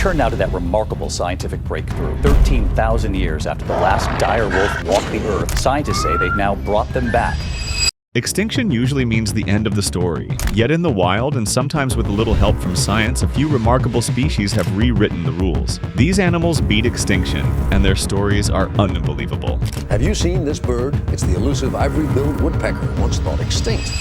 turn now to that remarkable scientific breakthrough. 13,000 years after the last dire wolf walked the Earth, scientists say they've now brought them back. Extinction usually means the end of the story. Yet in the wild, and sometimes with a little help from science, a few remarkable species have rewritten the rules. These animals beat extinction, and their stories are unbelievable. Have you seen this bird? It's the elusive ivory-billed woodpecker, once thought extinct.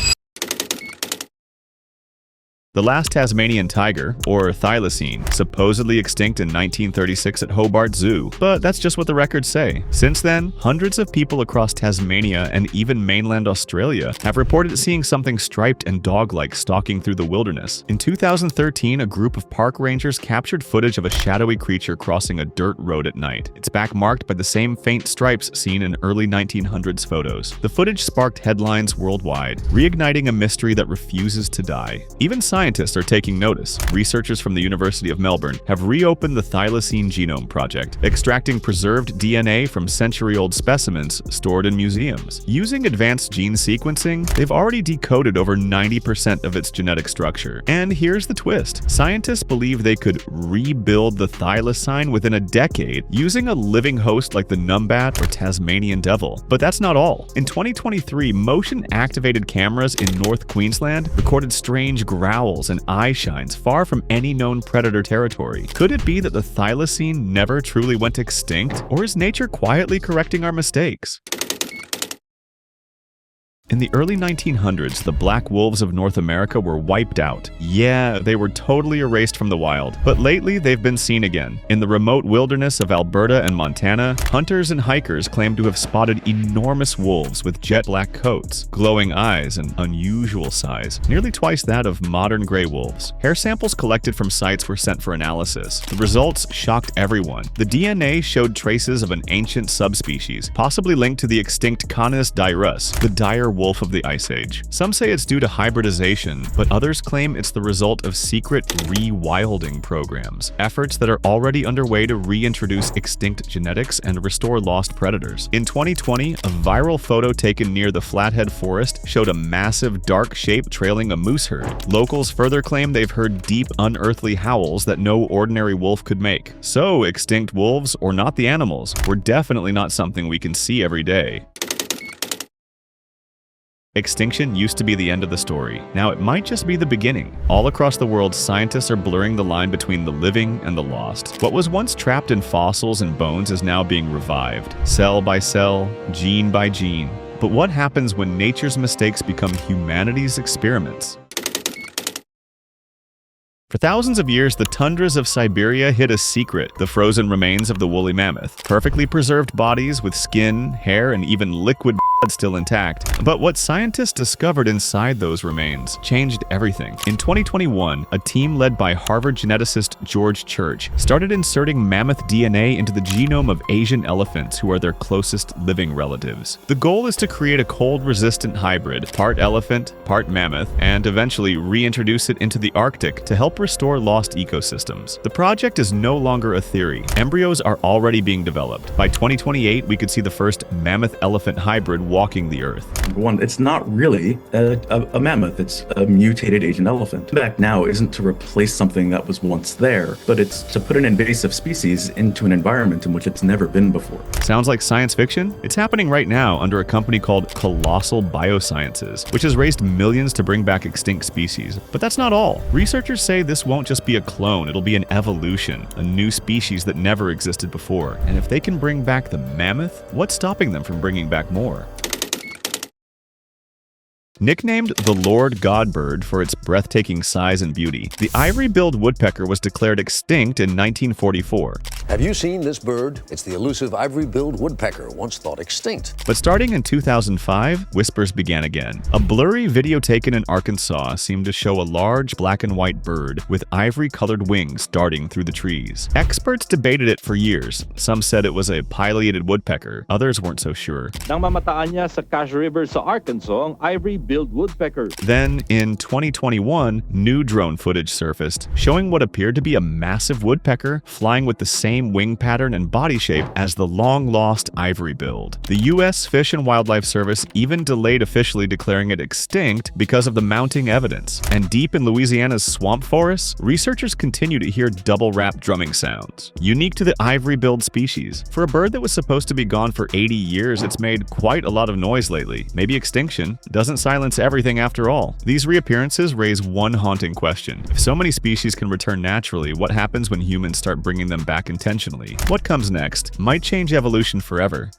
The last Tasmanian tiger, or thylacine, supposedly extinct in 1936 at Hobart Zoo, but that's just what the records say. Since then, hundreds of people across Tasmania and even mainland Australia have reported seeing something striped and dog-like stalking through the wilderness. In 2013, a group of park rangers captured footage of a shadowy creature crossing a dirt road at night. Its back marked by the same faint stripes seen in early 1900s photos. The footage sparked headlines worldwide, reigniting a mystery that refuses to die. Even scientists are taking notice. Researchers from the University of Melbourne have reopened the Thylacine Genome Project, extracting preserved DNA from century-old specimens stored in museums. Using advanced gene sequencing, they've already decoded over 90% of its genetic structure. And here's the twist. Scientists believe they could rebuild the thylacine within a decade using a living host like the numbat or Tasmanian devil. But that's not all. In 2023, motion-activated cameras in North Queensland recorded strange growls and eye shines far from any known predator territory. Could it be that the thylacine never truly went extinct, or is nature quietly correcting our mistakes? In the early 1900s, the black wolves of North America were wiped out. Yeah, they were totally erased from the wild. But lately, they've been seen again. In the remote wilderness of Alberta and Montana, hunters and hikers claim to have spotted enormous wolves with jet black coats, glowing eyes, and unusual size, nearly twice that of modern gray wolves. Hair samples collected from sites were sent for analysis. The results shocked everyone. The DNA showed traces of an ancient subspecies, possibly linked to the extinct Canis dirus, the dire wolf of the Ice Age. Some say it's due to hybridization, but others claim it's the result of secret rewilding programs, efforts that are already underway to reintroduce extinct genetics and restore lost predators. In 2020, a viral photo taken near the Flathead Forest showed a massive dark shape trailing a moose herd. Locals further claim they've heard deep, unearthly howls that no ordinary wolf could make. So, extinct wolves, or not the animals, were definitely not something we can see every day. Extinction used to be the end of the story. Now it might just be the beginning. All across the world, scientists are blurring the line between the living and the lost. What was once trapped in fossils and bones is now being revived, cell by cell, gene by gene. But what happens when nature's mistakes become humanity's experiments? For thousands of years, the tundras of Siberia hid a secret, the frozen remains of the woolly mammoth. Perfectly preserved bodies with skin, hair, and even liquid blood still intact. But what scientists discovered inside those remains changed everything. In 2021, a team led by Harvard geneticist George Church started inserting mammoth DNA into the genome of Asian elephants who are their closest living relatives. The goal is to create a cold-resistant hybrid, part elephant, part mammoth, and eventually reintroduce it into the Arctic to help restore lost ecosystems. The project is no longer a theory. Embryos are already being developed. By 2028, we could see the first mammoth-elephant hybrid walking the Earth. One, it's not really a mammoth, it's a mutated Asian elephant. The fact now isn't to replace something that was once there, but it's to put an invasive species into an environment in which it's never been before. Sounds like science fiction? It's happening right now under a company called Colossal Biosciences, which has raised millions to bring back extinct species. But that's not all. Researchers say this won't just be a clone, it'll be an evolution, a new species that never existed before. And if they can bring back the mammoth, what's stopping them from bringing back more? Nicknamed the Lord God bird for its breathtaking size and beauty, the ivory-billed woodpecker was declared extinct in 1944. Have you seen this bird? It's the elusive ivory-billed woodpecker, once thought extinct. But starting in 2005, whispers began again. A blurry video taken in Arkansas seemed to show a large black and white bird with ivory-colored wings darting through the trees. Experts debated it for years. Some said it was a pileated woodpecker, others weren't so sure. Nang mamataan niya sa Cache River sa Arkansas, ang ivory-billed woodpecker. Then, in 2021, new drone footage surfaced, showing what appeared to be a massive woodpecker flying with the same same wing pattern and body shape as the long-lost ivory-billed. The U.S. Fish and Wildlife Service even delayed officially declaring it extinct because of the mounting evidence. And deep in Louisiana's swamp forests, researchers continue to hear double-rap drumming sounds, unique to the ivory-billed species. For a bird that was supposed to be gone for 80 years, it's made quite a lot of noise lately. Maybe extinction doesn't silence everything after all. These reappearances raise one haunting question. If so many species can return naturally, what happens when humans start bringing them back intentionally? What comes next might change evolution forever.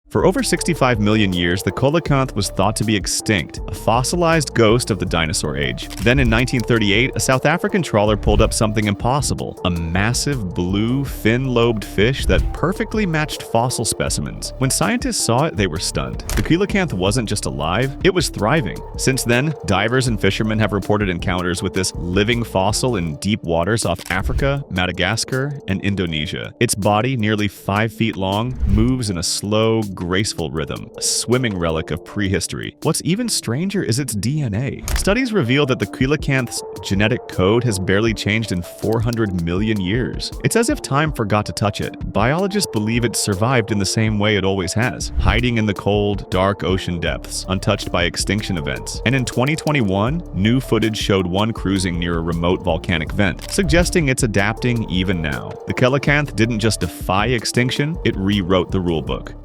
For over 65 million years, the coelacanth was thought to be extinct, a fossilized ghost of the dinosaur age. Then in 1938, a South African trawler pulled up something impossible, a massive blue, fin-lobed fish that perfectly matched fossil specimens. When scientists saw it, they were stunned. The coelacanth wasn't just alive, it was thriving. Since then, divers and fishermen have reported encounters with this living fossil in deep waters off Africa, Madagascar, and Indonesia. Its body, nearly 5 feet long, moves in a slow, graceful rhythm, a swimming relic of prehistory. What's even stranger is its DNA. Studies reveal that the coelacanth's genetic code has barely changed in 400 million years. It's as if time forgot to touch it. Biologists believe it survived in the same way it always has, hiding in the cold, dark ocean depths, untouched by extinction events. And in 2021, new footage showed one cruising near a remote volcanic vent, suggesting it's adapting even now. The coelacanth didn't just defy extinction, it rewrote the rulebook.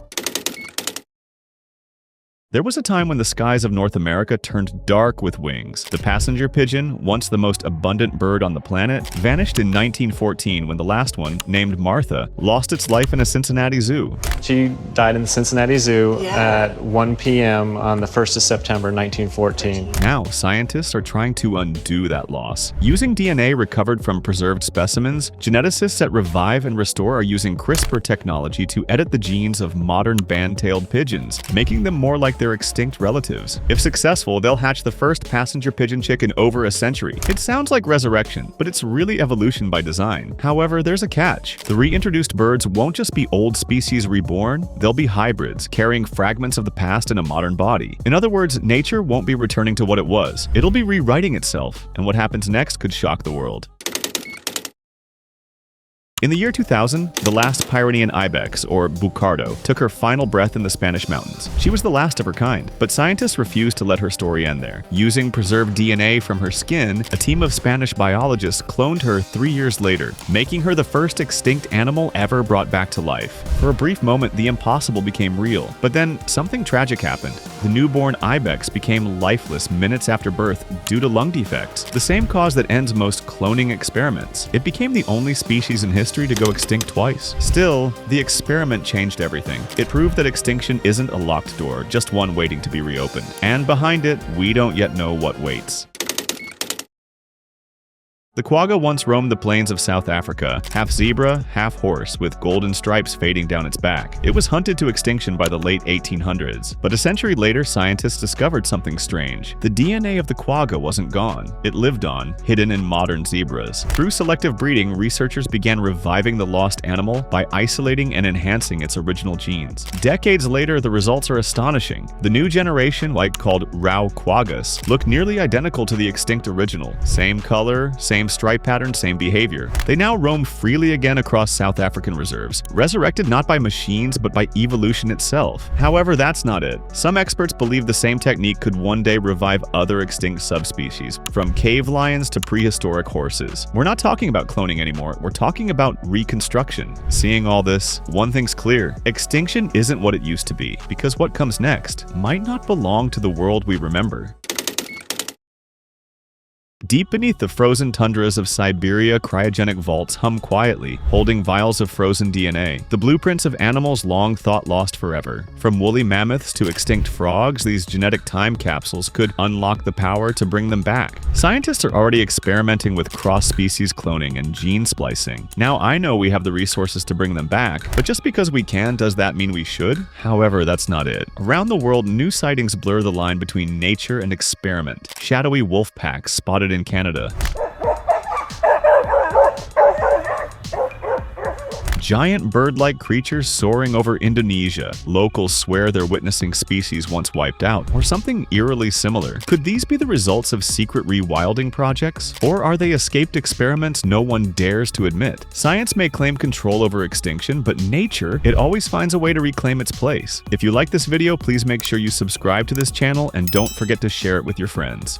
There was a time when the skies of North America turned dark with wings. The passenger pigeon, once the most abundant bird on the planet, vanished in 1914 when the last one, named Martha, lost its life in a Cincinnati zoo. She died in the Cincinnati Zoo at 1 p.m. on the 1st of September 1914. Now, scientists are trying to undo that loss. Using DNA recovered from preserved specimens, geneticists at Revive and Restore are using CRISPR technology to edit the genes of modern band-tailed pigeons, making them more like their extinct relatives. If successful, they'll hatch the first passenger pigeon chick in over a century. It sounds like resurrection, but it's really evolution by design. However, there's a catch. The reintroduced birds won't just be old species reborn, they'll be hybrids, carrying fragments of the past in a modern body. In other words, nature won't be returning to what it was. It'll be rewriting itself, and what happens next could shock the world. In the year 2000, the last Pyrenean ibex, or bucardo, took her final breath in the Spanish mountains. She was the last of her kind, but scientists refused to let her story end there. Using preserved DNA from her skin, a team of Spanish biologists cloned her 3 years later, making her the first extinct animal ever brought back to life. For a brief moment, the impossible became real, but then something tragic happened. The newborn ibex became lifeless minutes after birth due to lung defects, the same cause that ends most cloning experiments. It became the only species in history to go extinct twice. Still, the experiment changed everything. It proved that extinction isn't a locked door, just one waiting to be reopened. And behind it, we don't yet know what waits. The quagga once roamed the plains of South Africa, half zebra, half horse, with golden stripes fading down its back. It was hunted to extinction by the late 1800s, but a century later, scientists discovered something strange. The DNA of the quagga wasn't gone. It lived on, hidden in modern zebras. Through selective breeding, researchers began reviving the lost animal by isolating and enhancing its original genes. Decades later, the results are astonishing. The new generation, called Rau quaggas, look nearly identical to the extinct original. Same color, same stripe pattern, same behavior. They now roam freely again across South African reserves, resurrected not by machines but by evolution itself. However, that's not it. Some experts believe the same technique could one day revive other extinct subspecies, from cave lions to prehistoric horses. We're not talking about cloning anymore, we're talking about reconstruction. Seeing all this, one thing's clear: extinction isn't what it used to be, because what comes next might not belong to the world we remember. Deep beneath the frozen tundras of Siberia, cryogenic vaults hum quietly, holding vials of frozen DNA, the blueprints of animals long thought lost forever. From woolly mammoths to extinct frogs, these genetic time capsules could unlock the power to bring them back. Scientists are already experimenting with cross-species cloning and gene splicing. Now, I know we have the resources to bring them back, but just because we can, does that mean we should? However, that's not it. Around the world, new sightings blur the line between nature and experiment. Shadowy wolf packs spotted in Canada. giant bird-like creatures soaring over Indonesia. Locals swear they're witnessing species once wiped out, or something eerily similar. Could these be the results of secret rewilding projects? Or are they escaped experiments no one dares to admit? Science may claim control over extinction, but nature, it always finds a way to reclaim its place. If you like this video, please make sure you subscribe to this channel and don't forget to share it with your friends.